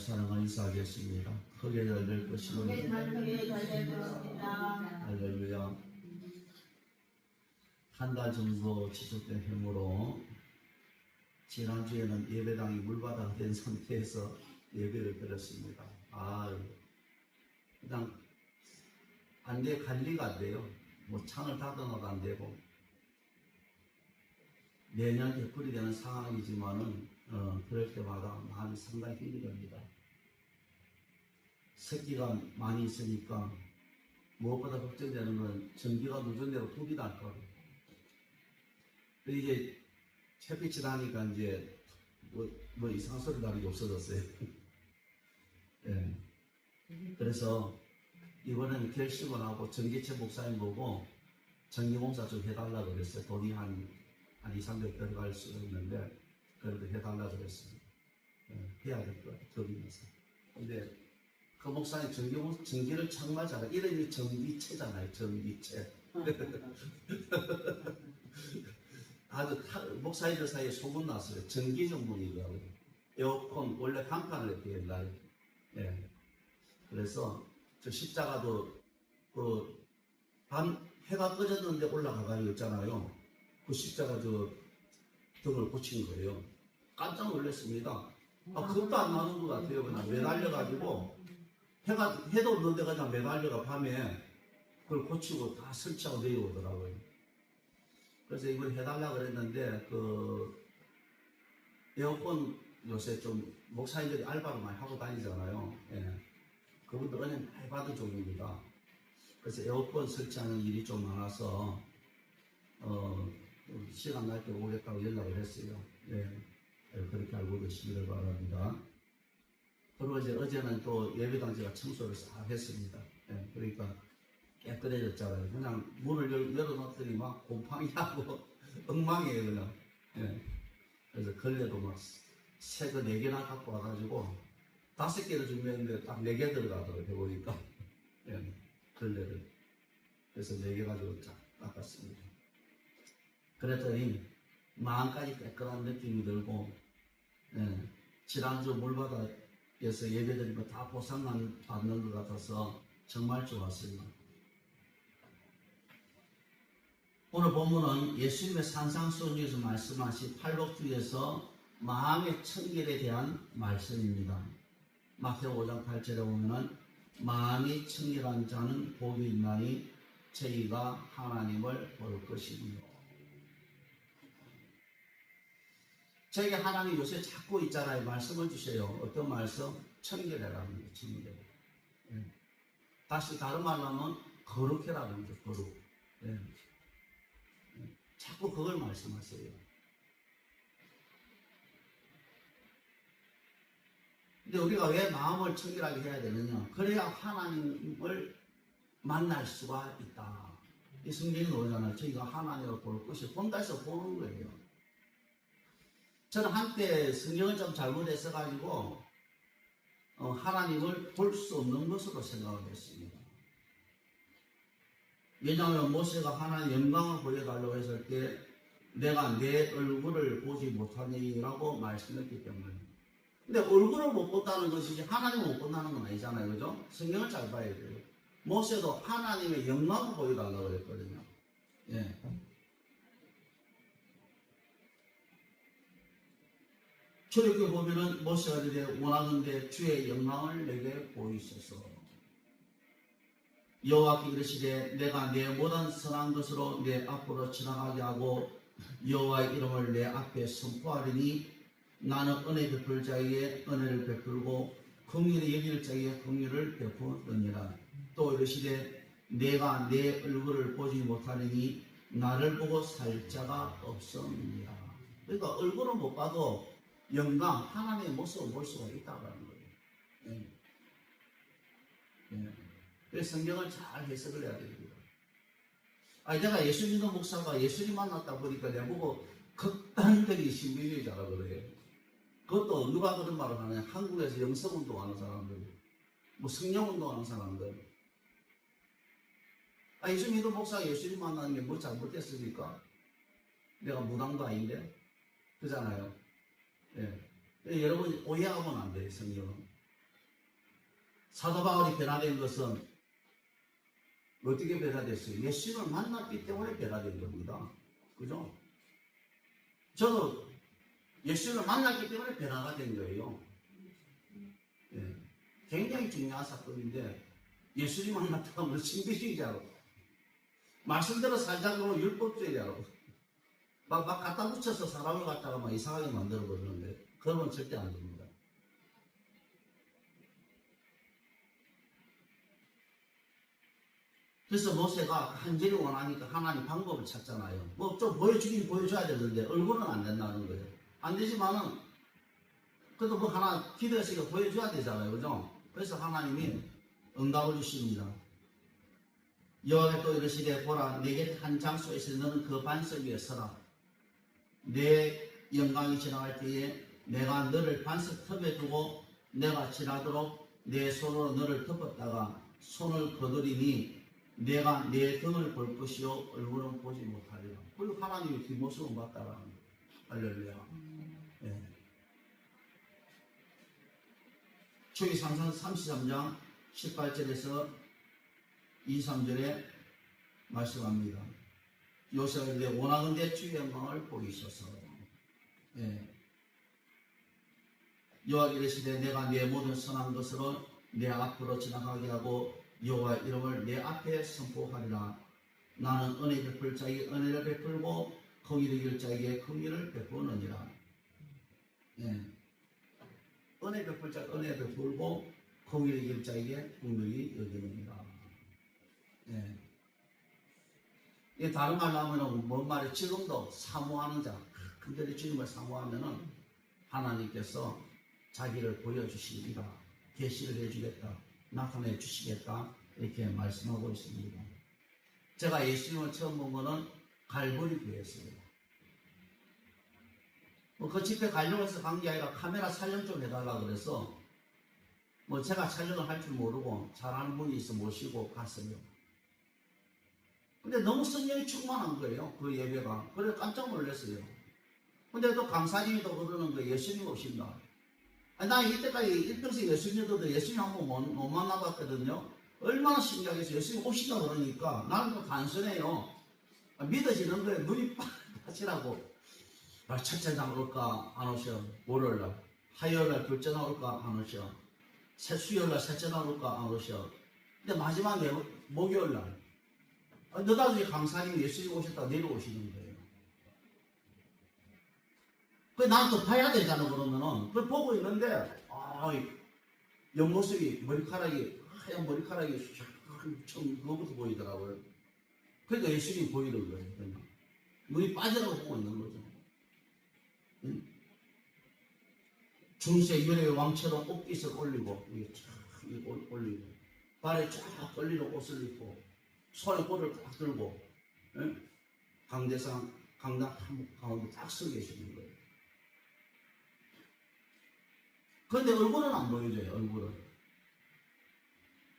사랑을 인사하겠습니다. 크게 열릴 것입니다. 할렐루야. 한 달 정도 지속된 힘으로 지난주에는 예배당이 물바다가 된 상태에서 예배를 드렸습니다. 그냥 안 돼, 관리가 안 돼요. 뭐 창을 닫아놔도 안 되고. 매년 되풀이 되는 상황이지만은, 그럴 때마다 마음이 상당히 힘이 듭니다. 새끼가 많이 있으니까 무엇보다 걱정되는 건 전기가 누전대로 불이 날까. 이게 햇빛이 나니까 이제 뭐 이상한 소리 나는 게 없어졌어요. 예. 그래서 이번에는 결심을 하고 전기체 목사님 보고 전기공사 좀 해달라고 그랬어요. 돈이 한 200~300 들어갈 수 있는데 그래도 해달라고 그랬습니다. 해야 될 것 같아요. 더비면서. 근데 그 목사님 전기를 정말 잘해요. 이름이 전기체잖아요. 전기체. 아주 목사님들 사이에 소문났어요. 전기 전문이라고. 에어컨 원래 간판을 이렇게 옛날에. 예. 그래서 저 십자가도 해가 꺼졌는데 올라가가지고 있잖아요. 그 십자가 저 등을 고친 거예요. 깜짝 놀랐습니다. 겁도 안 나는 것 같아요. 그냥 매달려가지고 해도 없는데 그냥 매달려가 밤에 그걸 고치고 다 설치하고 내려오더라고요. 그래서 이걸 해달라 그랬는데 에어컨 요새 좀 목사님들이 알바를 많이 하고 다니잖아요. 예. 그분들 은혜 많이 받은 종류입니다. 그래서 에어컨 설치하는 일이 좀 많아서 시간 날 때 오겠다고 연락을 했어요. 예. 그렇게 알고 계시기를 바랍니다. 그리고 이제 어제는 또 예배당 제가 청소를 싹 했습니다. 예. 그러니까 깨끗해졌잖아요. 그냥 문을 열어놨더니 막 곰팡이하고 엉망이에요, 그냥. 예. 그래서 걸레도 막 새 거 4개나 갖고 와가지고 5개를 준비했는데 딱 4개 들어가더라고요, 해보니까. 예. 걸레를. 그래서 4개 가지고 쫙 닦았습니다. 그랬더니 마음까지 깨끗한 느낌이 들고, 예. 지난주 물바다에서 예배드리고 다 보상만 받는 것 같아서 정말 좋았습니다. 오늘 본문은 예수님의 산상수훈에서 말씀하신 팔복주에서 마음의 청결에 대한 말씀입니다. 마태복음 5장 8절에 보면은 마음이 청결한 자는 복이 있나니 저희가 하나님을 볼 것이며. 저에게 하나님 요새 자꾸 있잖아요. 말씀을 주세요. 어떤 말씀? 청결해라는 거예요. 청결. 예. 다시 다른 말로 하면 거룩해라는 거죠. 거룩. 예. 자꾸 그걸 말씀하세요. 근데 우리가 왜 마음을 청결하게 해야 되느냐? 그래야 하나님을 만날 수가 있다. 이 성경이 나오잖아요. 저희가 하나님을 볼 것이 본다해서 보는 거예요. 저는 한때 성경을 좀 잘못했어가지고 하나님을 볼 수 없는 것으로 생각을 했습니다. 왜냐하면 모세가 하나님의 영광을 보여달라고 했을 때 내가 내 얼굴을 보지 못하니라고 말씀했기 때문에. 근데 얼굴을 못 본다는 것이지 하나님을 못 본다는 건 아니잖아요. 그죠? 성경을 잘 봐야 돼요. 모세도 하나님의 영광을 보여달라고 했거든요. 예. 출애굽기 보면은 모세가 이제 원하는데 주의 영광을 내게 보이소서. 여호와께 이르시되 내가 내 모든 선한 것으로 내 앞으로 지나가게 하고 여호와의 이름을 내 앞에 선포하리니 나는 은혜 베풀 자에게 은혜를 베풀고 긍휼히 여길 자에게 긍휼을 베푸느니라. 또 이르시되 내가 내 얼굴을 보지 못하리니 나를 보고 살 자가 없음이니라. 그러니까 얼굴을 못 봐도 영광 하나님의 모습을 볼 수가 있다고 하는 거예요. 예. 예. 그래서 성경을 잘 해석을 해야 됩니다. 내가 예수 믿는 목사가 예수님 만났다 보니까 내보고 극단적인 신비주의자라 그래요. 그것도 누가 그런 말을 하냐? 한국에서 영성운동하는 사람들, 뭐 성령운동하는 사람들. 예수 믿는 목사가 예수님 만나는 게 뭐 잘못됐습니까? 내가 무당도 아닌데, 그잖아요. 예. 여러분 오해하면 안 돼요, 성경은. 사도 바울이 변화된 것은 어떻게 변화됐어요? 예수님을 만났기 때문에 변화된 겁니다. 그죠? 저도 예수님을 만났기 때문에 변화가 된 거예요. 예. 굉장히 중요한 사건인데 예수님 만났다고 하면 신비주의자로 말씀대로 살자고 율법주의자로 막 갖다 붙여서 사람을 갖다가 막 이상하게 만들어 버리는데 그러면 절대 안 됩니다. 그래서 모세가 간절히 원하니까 하나님 방법을 찾잖아요. 뭐 좀 보여주긴 보여줘야 되는데 얼굴은 안 된다는 거예요. 안 되지만은 그래도 뭐 하나 기도해서 보여줘야 되잖아요. 그죠? 그래서 하나님이 응답을 주십니다. 여호와께서 또 이르시되 보라 내게 한 장소에서 너는 그 반석 위에 서라. 내 영광이 지나갈 때에 내가 너를 반석 틈에 두고 내가 지나도록 내 손으로 너를 덮었다가 손을 거두리니 내가 내 등을 볼 것이요 얼굴은 보지 못하리라. 그리고 하나님이 뒷모습을 봤다라는 거예요. 할렐루야. 예. 출애굽기 33장 18절에서 23절에 말씀합니다. 요셉이 이르되 원하건대 주의 영광을 보이소서. 예. 여호와께 이르시되 내가 내 모든 선한 것으로 내 앞으로 지나가게 하고 여호와 이름을 내 앞에 선포하리라. 나는 은혜 베풀 자에게 은혜를 베풀고 공의를 이길 자에게 공의를 베푸느니라. 예. 은혜 베풀 자에게 은혜 베풀고 공의를 이길 자에게 공의를 여기느니라. 예. 다른 말로 하면 뭔 말이에요? 지금도 사모하는 자, 근데 주님을 사모하면은 하나님께서 자기를 보여주시리라, 계시를 해주겠다, 나타내 주시겠다 이렇게 말씀하고 있습니다. 제가 예수님을 처음 본 거는 갈보리 교회였어요. 그 집회 가려고 해서 간 게 아니라 카메라 촬영 좀 해달라 그래서 제가 촬영을 할 줄 모르고 잘하는 분이 있어 모시고 갔어요. 근데 너무 성령이 충만한 거예요. 그 예배가. 그래서 깜짝 놀랐어요. 근데 또 강사님이 또 그러는 거예요. 예수님 오신다. 나 이때까지 일평생 예수님도 예수님 한 번 못 만나봤거든요. 얼마나 신기하겠어요. 예수님 오신다 그러니까 나는 또 단순해요. 믿어지는 거예요. 눈이 빠지라고. 첫째 날 올까 안 오셔. 월요일날. 화요일날 둘째 날 올까 안 오셔. 수요일날 셋째 날 올까 안 오셔. 근데 마지막에 목요일날. 너다중에 강사님이 예수님 오셨다 내려오시는 거예요. 나는 또 봐야 되잖아, 그러면은. 그걸 보고 있는데, 옆모습이, 하얀 머리카락이 처음 그거부터 보이더라고요. 그러니까 예수님이 보이는 거예요, 그냥. 눈이 빠지라고 보고 있는 거죠. 응? 중세 유래의 왕처럼 옷깃을 올리고, 올리고, 발에 쫙 걸리는 옷을 입고, 손에 볼을 딱 들고, 응? 강당 가운데 딱 서 계시는 거예요. 그런데 얼굴은 안 보여줘요, 얼굴은.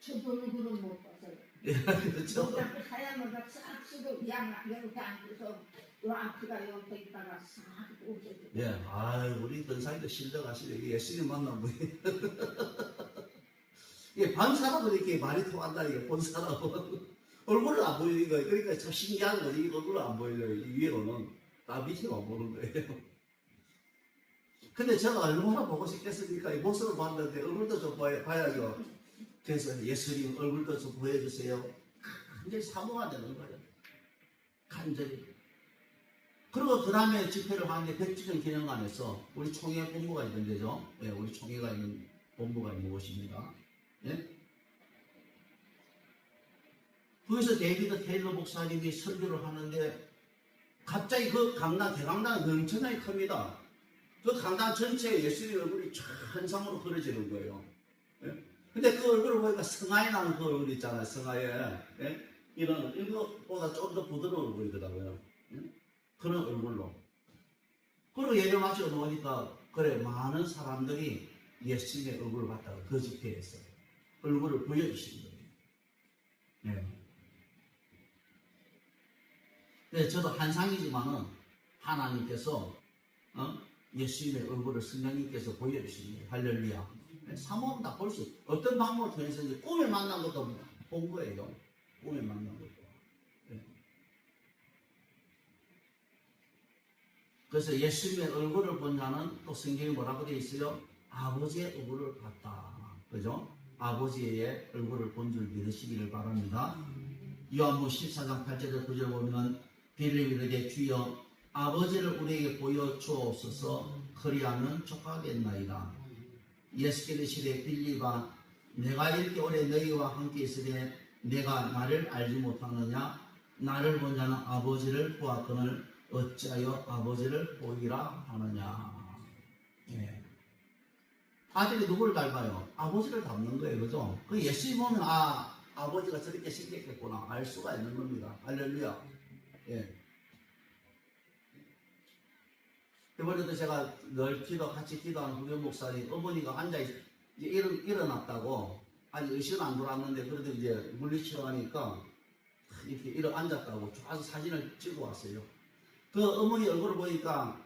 저도 얼굴은 못 봤어요. 예, 그렇죠. 하얀 머리가 싹 쓰고 이렇게 앉아서 요 앞이가 이렇게 있다가 싹 오셔요. 예, 우리 권사님도 실력하시네. 예수님 만나면 이게 반 사람은 이렇게 말이 통한다니까, 본 사람은. 얼굴을 안 보이는 거예요. 그러니까 참 신기한 거지. 이 얼굴을 안 보여요. 이 위로는. 다 밑에만 보는 거예요. 근데 제가 얼마나 보고 싶겠습니까? 이 모습을 봤는데 얼굴도 좀 봐야죠. 그래서 예수님 얼굴도 좀 보여주세요. 간절히 사모가 되는 거예요. 간절히. 그리고 그 다음에 집회를 하는데 백주년 기념관에서 우리 총회 본부가 있는 데죠. 예, 우리 총회가 있는 본부가 있는 곳입니다. 예? 거기서 데이비드 테일러 목사님이 설교를 하는데 갑자기 그 강당, 대강당이 엄청나게 큽니다. 그 강당 전체에 예수님 얼굴이 천상으로 그려지는 거예요. 예? 근데 그 얼굴을 보니까 성화에 나는 그 얼굴 있잖아요. 성화에. 예? 이것보다 좀 더 부드러워 보이더라고요. 예? 그런 얼굴로. 그리고 예배 마치고 나오니까 그래 많은 사람들이 예수님의 얼굴을 봤다고 그 집회에서 얼굴을 보여주신 거예요. 예. 네, 저도 한상이지만은 하나님께서 예수님의 얼굴을 성령님께서 보여주신 거예요. 할렐루야. 사모하면 다 볼 수, 어떤 방법을 통해서 이제 꿈에 만난 것도 본 거예요. 꿈에 만난 것도. 예. 그래서 예수님의 얼굴을 본 자는 또 성경에 뭐라고 되어 있어요? 아버지의 얼굴을 봤다. 그죠? 아버지의 얼굴을 본 줄 믿으시기를 바랍니다. 요한복음 14장 8절에 9절 보면 빌립이 이르되 주여 아버지를 우리에게 보여 주옵소서 그리하면 족하겠나이다. 예수께서 이르시되 빌립아 내가 이렇게 오래 너희와 함께 있으되 내가 나를 알지 못하느냐 나를 본 자는 아버지를 보았거늘 어찌하여 아버지를 보이라 하느냐. 예. 아들이 누구를 닮아요? 아버지를 닮는 거예요. 그죠? 그 예수님 보면 아버지가 저렇게 생겼겠구나 알 수가 있는 겁니다. 할렐루야. 예. 이번에도 제가 늘 같이 기도하는 후견 목사님 어머니가 일어났다고 아직 의식은 안 돌았는데 그래도 이제 물리치러 가니까 이렇게 앉았다고 와서 사진을 찍어 왔어요. 그 어머니 얼굴을 보니까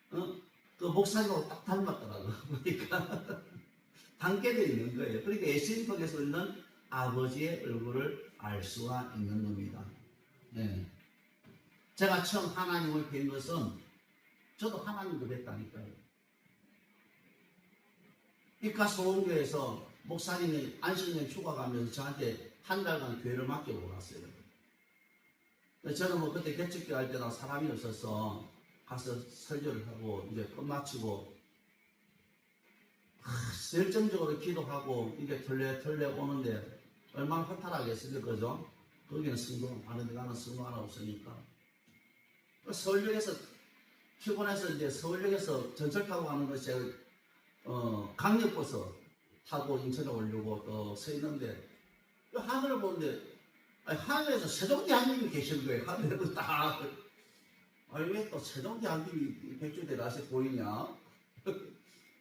그 목사님하고 딱 닮았더라고요. 보니까 닮게 되어 있는 거예요. 그러니까 예수님 속에서 있는 아버지의 얼굴을 알 수가 있는 겁니다. 네. 제가 처음 하나님을 뵌 것은 저도 하나님도 뵀다니까요. 이카 소원교에서 목사님이 안식년 휴가 가면서 저한테 한 달간 교회를 맡기고 갔어요. 저는 뭐 그때 개척교 할 때나 사람이 없어서 가서 설교를 하고 이제 끝마치고 열정적으로 기도하고 이게 털레 오는데 얼마나 허탈하겠어요, 그죠? 거기는 성공 안 하는데 나는 성공 하나 없으니까. 서울역에서 피곤해서 이제 서울역에서 전철 타고 가는 것이 강력버스 타고 인천에 오려고 또 서 있는데 하늘을 보는데 하늘에서 세종대왕님이 계시는 거예요. 하늘에서 딱. 왜 또 세종대왕님이 백주대낮에 보이냐?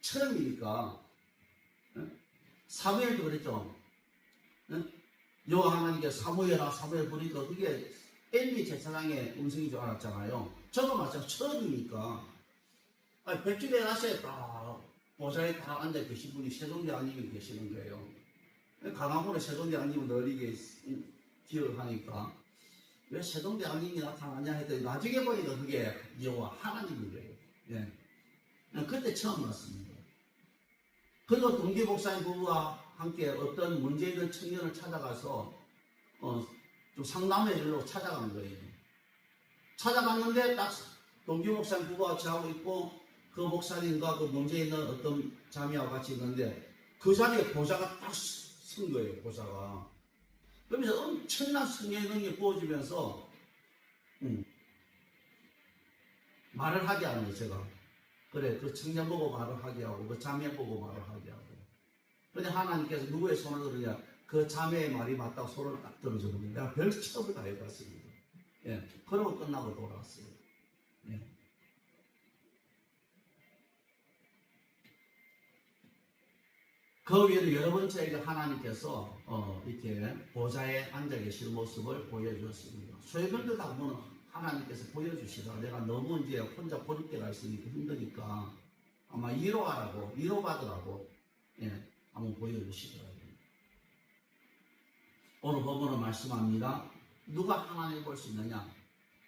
처음이니까. 사무엘도 그랬죠. 여호와 하나님께서 사무엘 부르니까 그게 엘리 제사장의 음성인 줄 알았잖아요. 저도 마찬가지로 처음이니까. 백주대낮에 딱 보좌에 딱 앉아 계신 분이 세종대왕님이 계시는 거예요. 강화문에 세종대왕님을 널리 기억하니까 왜 세종대왕님이 나타나냐 했더니 나중에 보니까 그게 여호와 하나님인 거예요. 예. 그때 처음 봤습니다. 그리고 동기 목사님 부부와 함께 어떤 문제 있는 청년을 찾아가서 좀 상담해 주려고 찾아간 거예요. 찾아갔는데 딱 동기 목사님 부부와 저하고 있고 그 목사님과 그 문제 있는 어떤 자매하고 같이 있는데 그 자리에 보좌가 딱 선 거예요. 보좌가. 그러면서 엄청난 성령의 능력이 부어지면서 말을 하게 하는 거예요. 제가. 그래 그 청년 보고 말을 하게 하고 그 자매 보고 말을 하게 하고. 그런데 하나님께서 누구의 손을 들으냐 그 자매의 말이 맞다고 손을 딱 들어주는 거예요. 내가 별 취업을 다 해봤습니다. 예. 그러고 끝나고 돌아왔어요. 예. 그 위에도 여러 번째 하나님께서 이렇게 보좌에 앉아 계실 모습을 보여주었습니다. 소외들도 다 보면 하나님께서 보여주시다. 내가 너무 이제 혼자 고립돼 갈 수 있으니까 힘드니까 아마 위로받으라고 예, 한번 보여주시더라고요. 오늘 본문은 말씀합니다. 누가 하나님을 볼 수 있느냐?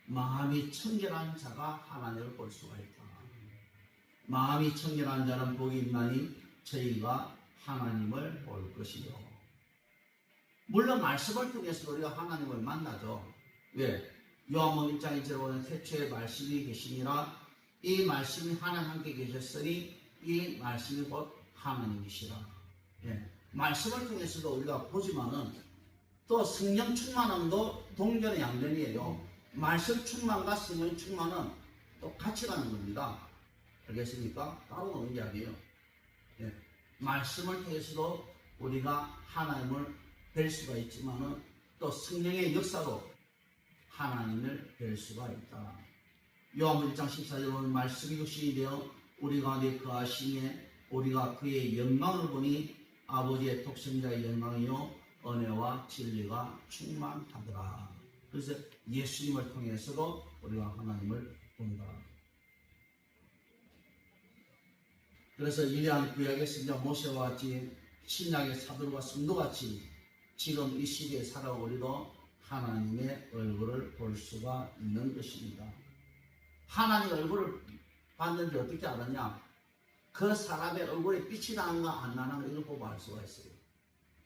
마음이 청결한 자가 하나님을 볼 수가 있다. 마음이 청결한 자는 복이 있나니 저희가 하나님을 볼 것이요. 물론 말씀을 통해서 우리가 하나님을 만나죠. 왜? 요한복음 1장 1절에 보면 태초에 말씀이 계시니라 이 말씀이 하나님 함께 계셨으니 이 말씀이 곧 하나님이시라. 예. 말씀을 통해서도 우리가 보지만은 또 성령 충만함도 동전의 양면이에요. 말씀 충만과 성령 충만은 또 같이 가는 겁니다. 알겠습니까? 따로 오는 게 아니에요. 예. 말씀을 통해서도 우리가 하나님을 뵐 수가 있지만은 또 성령의 역사로 하나님을 뵐 수가 있다. 요한복음 1장 14절에 보면 말씀이 육신이 되어 우리 가운데 거하시니 우리가 그의 영광을 보니 아버지의 독생자의 영광이요 은혜와 진리가 충만하더라. 그래서 예수님을 통해서도 우리가 하나님을 본다. 그래서 위대한 구약의 선자 모세와 같이 신약의 사도와 성도같이 지금 이 시대에 살아오리도 하나님의 얼굴을 볼 수가 있는 것입니다. 하나님의 얼굴을 봤는지 어떻게 알았냐? 그 사람의 얼굴에 빛이 나는가 안 나는가 이걸 보고 알 수가 있어요.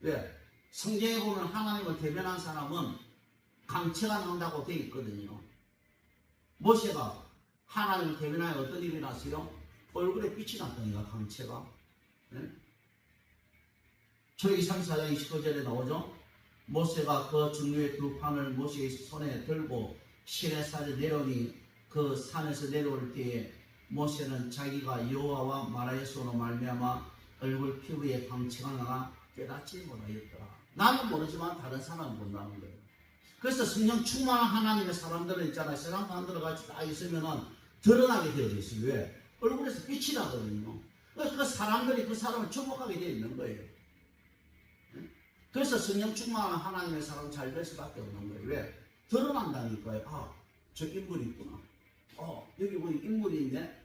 왜? 성경에 보면 하나님을 대변한 사람은 강체가 나온다고 되어 있거든요. 모세가 하나님을 대변하여 어떤 일이 났어요? 얼굴에 빛이 났다니까, 강체가. 네? 출애굽기 34장 29절에 나오죠. 모세가 그 중류의 두 판을 모세의 손에 들고 시내산에 내려오니 그 산에서 내려올 때에 모세는 자기가 여호와와 말하여 손으로 말미암아 얼굴 피부에 강체가 나가 깨닫지 못하였더라. 나는 모르지만 다른 사람은 본다는 거예요. 그래서 성령 충만한 하나님의 사람들은 있잖아요. 세상 사람들은 같이 다 있으면은 드러나게 되어져 있어요. 왜? 얼굴에서 빛이 나거든요. 그 사람들이 그 사람을 주목하게 되어 있는 거예요. 그래서 성령 충만한 하나님의 사람은 잘 될 수밖에 없는 거예요. 왜? 드러난다니까요. 아, 저 인물이 있구나. 여기 보니 인물이 있네.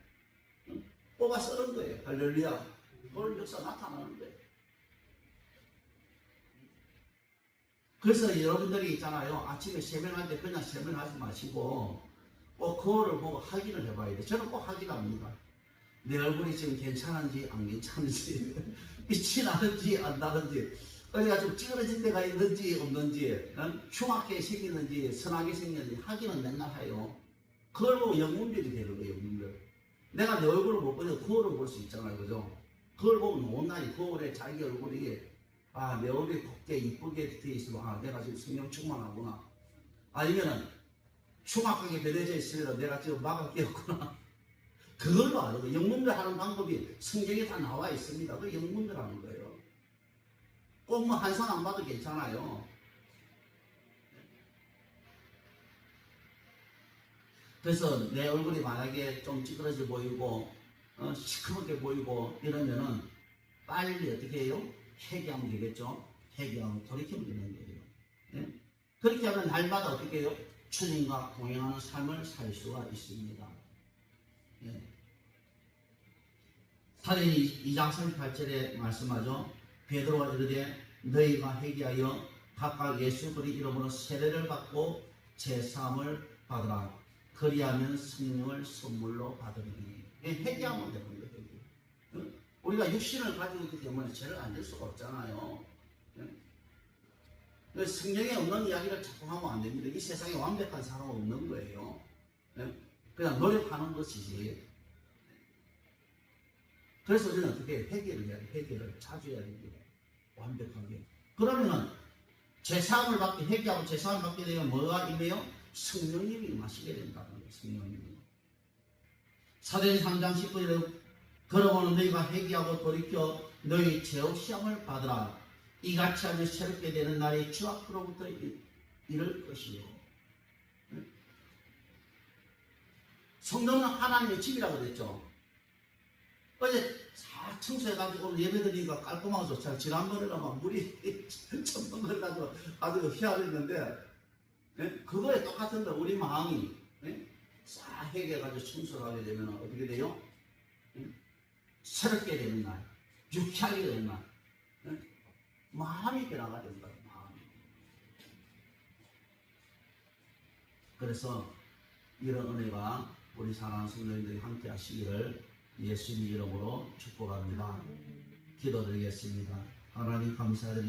뽑아 쓰는 거예요. 할렐루야. 그걸 역사 나타나는 거예요. 그래서 여러분들이 있잖아요. 아침에 세면할 때 그냥 세면하지 마시고 꼭 거울을 보고 확인을 해봐야 돼요. 저는 꼭 확인합니다. 내 얼굴이 지금 괜찮은지 안 괜찮은지 빛이 나는지 안 나는지 어디가 좀 찌그러진 데가 있는지 없는지 흉하게 생기는지 선하게 생기는지 확인은 맨날 해요. 그걸 보고 영문별이 되는 거예요. 영문별. 내가 내 얼굴을 못 보면 거울을 볼 수 있잖아요. 그죠? 그걸 보면 온전히 거울에 자기 얼굴이 내 얼굴이 곱게 이쁘게 되어 있으면 내가 지금 성령 충만하구나. 아니면은 흉악하게 변해져 있으면 내가 지금 마가 끼었구나. 그걸로 아는 거예요. 영문별 하는 방법이 성경에 다 나와 있습니다. 그 영문별 하는 거예요. 꼭 뭐 한 손 안 봐도 괜찮아요. 그래서 내 얼굴이 만약에 좀 찌그러져 보이고 시커멓게 보이고 이러면은 빨리 어떻게 해요? 회개하면 되겠죠. 회개하면 돌이키면 되는 거예요. 예? 그렇게 하면 날마다 어떻게 해요? 주님과 동행하는 삶을 살 수가 있습니다. 예. 사도행전 2장 38절에 말씀하죠. 베드로가 이르되 너희가 회개하여 각각 예수 그리스도의 이름으로 세례를 받고 제사함을 받으라. 그리하면 성령을 선물로 받으리니. 회개하면 되는 거예요. 우리가 육신을 가지고 있기 때문에 죄를 안 질 수가 없잖아요. 성령에 없는 이야기를 자꾸 하면 안 됩니다. 이 세상에 완벽한 사람은 없는 거예요. 그냥 노력하는 것이지. 그래서 우리는 어떻게 회개를 해야 돼? 회개를 자주 해야 됩니다. 완벽하게. 그러면은 제사함을 받게, 회개하고 제사함을 받게 되면 뭐가 임해요? 성령님이 마시게 된다는 거예요. 성령님이. 사도행전 3장 19절에 그러므로 너희가 회개하고 돌이켜 너희 죄의 시험을 받으라. 이같이 하면 새롭게 되는 날이 주 앞으로부터 이를 것이요. 성령은 하나님의 집이라고 그랬죠. 어제 다 청소해가지고 오늘 예배 드리니까 깔끔하고 좋잖아요. 지난번에는 막 물이 첨벙거려가지고 아주 희한했는데 그거에 똑같은데 우리 마음이 싹 회개해가지고 청소를 하게 되면 어떻게 돼요? 새롭게 되는 날, 유쾌하게 되는 날, 마음이 변화가 된다. 마음이. 그래서 이런 은혜가 우리 사랑하는 성도님들이 함께 하시기를 예수님 이름으로 축복합니다. 기도드리겠습니다. 하나님 감사드립니다.